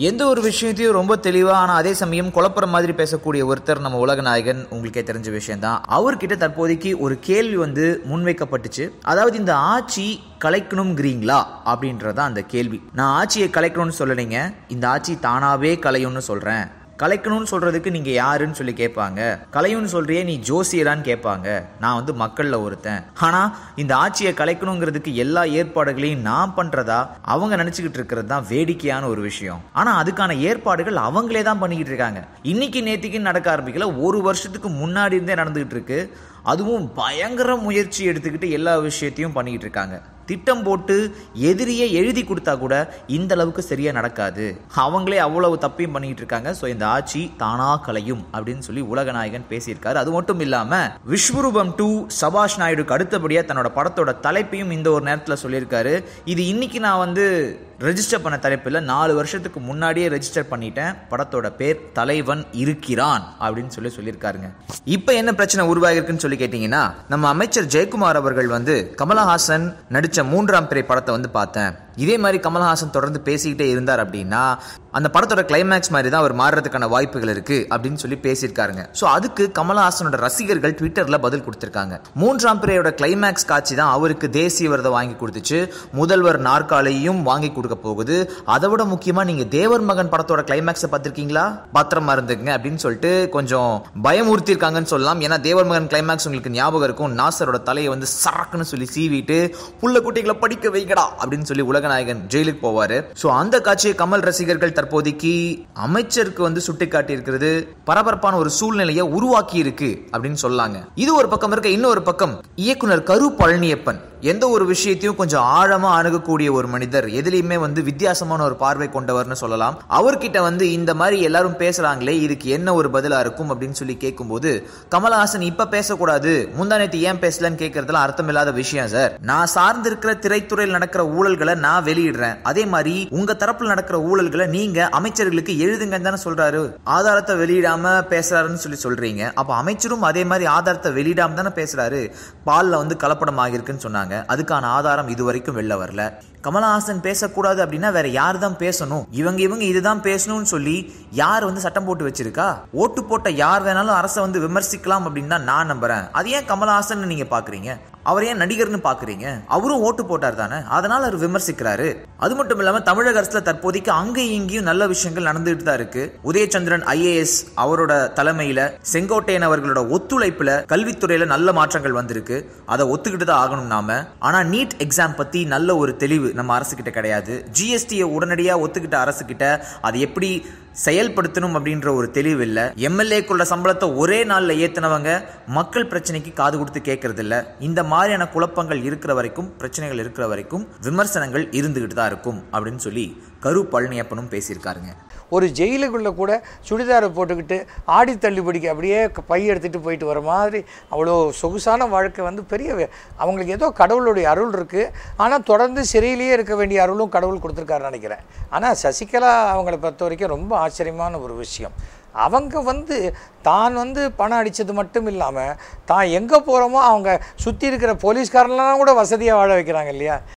எந்த ஒரு விஷயத்தையும் ரொம்ப தெளிவா ஆனா அதே சமயம் குழப்பற மாதிரி பேசக்கூடிய ஒருத்தர் நம்ம உலகநாயகன். உங்களுக்கே தெரிஞ்ச விஷயம் தான். அவர்கிட்ட தற்போதைக்கு ஒரு கேள்வி முன்வைக்கப்பட்டுச்சு. அதாவது இந்த ஆட்சி கலைக்கணும்ங்கிறீங்களா அப்படின்றதான் அந்த கேள்வி. நான் ஆட்சியை கலைக்கணும்னு சொல்லலைங்க, இந்த ஆட்சி தானாவே கலையும்னு சொல்றேன். கலைக்கணும்னு சொல்றதுக்கு நீங்க யாருன்னு சொல்லி கேட்பாங்க. கலையும்னு சொல்றியே நீ ஜோசியரான்னு கேட்பாங்க. நான் மக்கள்ல ஒருத்தன். ஆனா இந்த ஆட்சியை கலைக்கணுங்கிறதுக்கு எல்லா ஏற்பாடுகளையும் நான் பண்றதா அவங்க நினைச்சுக்கிட்டு இருக்கிறது தான் வேடிக்கையான ஒரு விஷயம். ஆனா அதுக்கான ஏற்பாடுகள் அவங்களே தான் பண்ணிக்கிட்டு இருக்காங்க. இன்னைக்கு நேத்திக்கு நடக்க ஆரம்பிக்கல, ஒரு வருஷத்துக்கு முன்னாடி இருந்தே நடந்துகிட்டு இருக்கு. அதுவும் பயங்கர முயற்சி எடுத்துக்கிட்டு எல்லா விஷயத்தையும் பண்ணிக்கிட்டு இருக்காங்க. திட்டம் போட்டு எதிரியை எழுதி கொடுத்தா கூட இந்த அளவுக்கு சரியா நடக்காது. அவங்களே அவ்வளவு தப்பையும் பண்ணிட்டு இருக்காங்க. சோ இந்த ஆட்சி தானா கலையும் அப்படின்னு சொல்லி உலகநாயகன் பேசியிருக்காரு. அது மட்டும் இல்லாம விஸ்வரூபம் 2 சபாஷ் நாயுடுக்கு அடுத்தபடியா தன்னோட படத்தோட தலைப்பையும் இந்த ஒரு நேரத்தில் சொல்லியிருக்காரு. இது இன்னைக்கு நான் ரெஜிஸ்டர் பண்ண தலைப்பு இல்ல, 4 வருஷத்துக்கு முன்னாடியே ரெஜிஸ்டர் பண்ணிட்டேன். படத்தோட பேர் தலைவன் இருக்கிறான் அப்படின்னு சொல்லியிருக்காருங்க. இப்ப என்ன பிரச்சனை உருவாகிருக்குன்னு சொல்லி கேட்டீங்கன்னா, நம்ம அமைச்சர் ஜெயக்குமார் அவர்கள் கமலஹாசன் நடிச்ச 3ஆம் பிறை படத்தை பார்த்தேன். இதே மாதிரி கமலஹாசன் தொடர்ந்து பேசிக்கிட்டே இருந்தார் அப்படின்னா அந்த படத்தோட கிளைமேக்ஸ் மாதிரி தான் அவர் மாறுறதுக்கான வாய்ப்புகள் இருக்கு அப்படின்னு சொல்லி பேசியிருக்காருங்க. ஸோ அதுக்கு கமலஹாசனோட ரசிகர்கள் ட்விட்டர்ல பதில் கொடுத்திருக்காங்க. 3ஆம் பிறையோட கிளைமேக்ஸ் காட்சி தான் அவருக்கு தேசிய விருதை வாங்கி கொடுத்துச்சு, முதல்வர் நாற்காலியும் வாங்கி கொடுக்க போகுது. அதை விட முக்கியமா நீங்க தேவர் மகன் படத்தோட கிளைமேக்ஸை பார்த்திருக்கீங்களா, பத்திரமா இருந்துங்க அப்படின்னு சொல்லிட்டு கொஞ்சம் பயமுறுத்தி இருக்காங்கன்னு சொல்லலாம். ஏன்னா தேவர் மகன் கிளைமேக்ஸ் உங்களுக்கு ஞாபகம் இருக்கும், நாசரோட தலையை சரக்குன்னு சொல்லி சீவிட்டு புள்ள குட்டிகளை படிக்க வைக்கடா அப்படின்னு சொல்லி உலகநாயகன் ஜெயிலுக்கு போவாரு. சோ அந்த காட்சியை கமல் ரசிகர்கள் தற்போதைக்கு அமைச்சருக்கு சுட்டி காட்டி இருக்கிறது பரபரப்பான ஒரு சூழ்நிலையை உருவாக்கி இருக்கு அப்படின்னு சொல்லாங்க. இது ஒரு பக்கம் இருக்க, இன்னொரு பக்கம் இயக்குனர் கரு பழனியப்பன் எந்த ஒரு விஷயத்தையும் கொஞ்சம் ஆழமா அணுகக்கூடிய ஒரு மனிதர், எதிலையுமே வித்தியாசமான ஒரு பார்வை கொண்டவர்னு சொல்லலாம். அவர்கிட்ட இந்த மாதிரி எல்லாரும் பேசுறாங்களே, இதுக்கு என்ன ஒரு பதிலா இருக்கும் அப்படின்னு சொல்லி கேட்கும்போது, கமலஹாசன் இப்ப பேசக்கூடாது, முந்தானேத்து ஏன் பேசலன்னு கேட்கறதுலாம் அர்த்தம் இல்லாத விஷயம் சார். நான் சார்ந்து இருக்கிற திரைத்துறையில் நடக்கிற ஊழல்களை நான் வெளியிடுறேன், அதே மாதிரி உங்க தரப்புல நடக்கிற ஊழல்களை நீங்க அமைச்சர்களுக்கு எழுதுங்கன்னு தானே சொல்றாரு. ஆதாரத்தை வெளியிடாம பேசுறாருன்னு சொல்றீங்க. அப்ப அமைச்சரும் அதே மாதிரி ஆதாரத்தை வெளியிடாம தானே பேசுறாரு. பால்ல கலப்படம் ஆகிருக்குன்னு சொன்னாங்க. அதுக்கான ஆதாரம் இதுவரைக்கும் வெளில வரல. கமலஹாசன் பேசக்கூடாது அப்படின்னா வேற யார் தான் பேசணும்? இவங்க இதுதான் பேசணும்னு சொல்லி யார் சட்டம் போட்டு வச்சிருக்கா? ஓட்டு போட்ட யார் வேணாலும் அரசை விமர்சிக்கலாம் அப்படின்னு தான் நான் நம்புறேன். அது ஏன் கமலஹாசன் நீங்க பாக்குறீங்க? அவர் ஏன் நடிகர்னு பாக்குறீங்க? அவரும் ஓட்டு போட்டார் தானே, அதனால அவர் விமர்சிக்கிறாரு. அது மட்டும் இல்லாம தமிழக அரசுல தற்போதைக்கு அங்கேயும் இங்கேயும் நல்ல விஷயங்கள் நடந்துட்டு தான் இருக்கு. உதயச்சந்திரன் IAS அவரோட தலைமையில, செங்கோட்டையன் அவர்களோட ஒத்துழைப்புல கல்வித்துறையில நல்ல மாற்றங்கள் வந்திருக்கு. அதை ஒத்துக்கிட்டு தான் ஆகணும் நாம. ஆனா நீட் எக்ஸாம் பத்தி நல்ல ஒரு தெளிவு நம்ம அரசு கிட்ட கிடையாது. GST உடனடியா ஒத்துக்கிட்ட அரசு கிட்ட அதை எப்படி செயல்படுத்தணும் அப்படின்ற ஒரு தெளிவு இல்ல. MLA-க்குள்ள சம்பளத்தை ஒரே நாள்ல ஏத்தினவங்க மக்கள் பிரச்சனைக்கு காது கொடுத்து கேட்கறது இல்ல. இந்த மாதிரியான குழப்பங்கள் இருக்கிற வரைக்கும், பிரச்சனைகள் இருக்கிற வரைக்கும் விமர்சனங்கள் இருந்துகிட்டு தான் இருக்கும் அப்படின்னு சொல்லி கரு பழனியப்பனும் பேசியிருக்காருங்க. ஒரு ஜெயிலுக்குள்ளே கூட சுடிதாரை போட்டுக்கிட்டு ஆடி தள்ளுபடிக்கு அப்படியே பை எடுத்துகிட்டு போயிட்டு வர மாதிரி அவ்வளோ சொகுசான வாழ்க்கை பெரிய அவங்களுக்கு ஏதோ கடவுளுடைய அருள் இருக்குது. ஆனால் தொடர்ந்து சிறையிலேயே இருக்க வேண்டிய அருளும் கடவுள் கொடுத்துருக்காருன்னு நினைக்கிறேன். ஆனால் சசிகலா அவங்கள பொறுத்த வரைக்கும் ரொம்ப ஆச்சரியமான ஒரு விஷயம். அவங்க தான் பணம் அடித்தது மட்டும் இல்லாமல் தான் எங்கே போகிறோமோ அவங்க சுற்றி இருக்கிற போலீஸ்காரன்லாம் கூட வசதியாக வாழ வைக்கிறாங்க இல்லையா?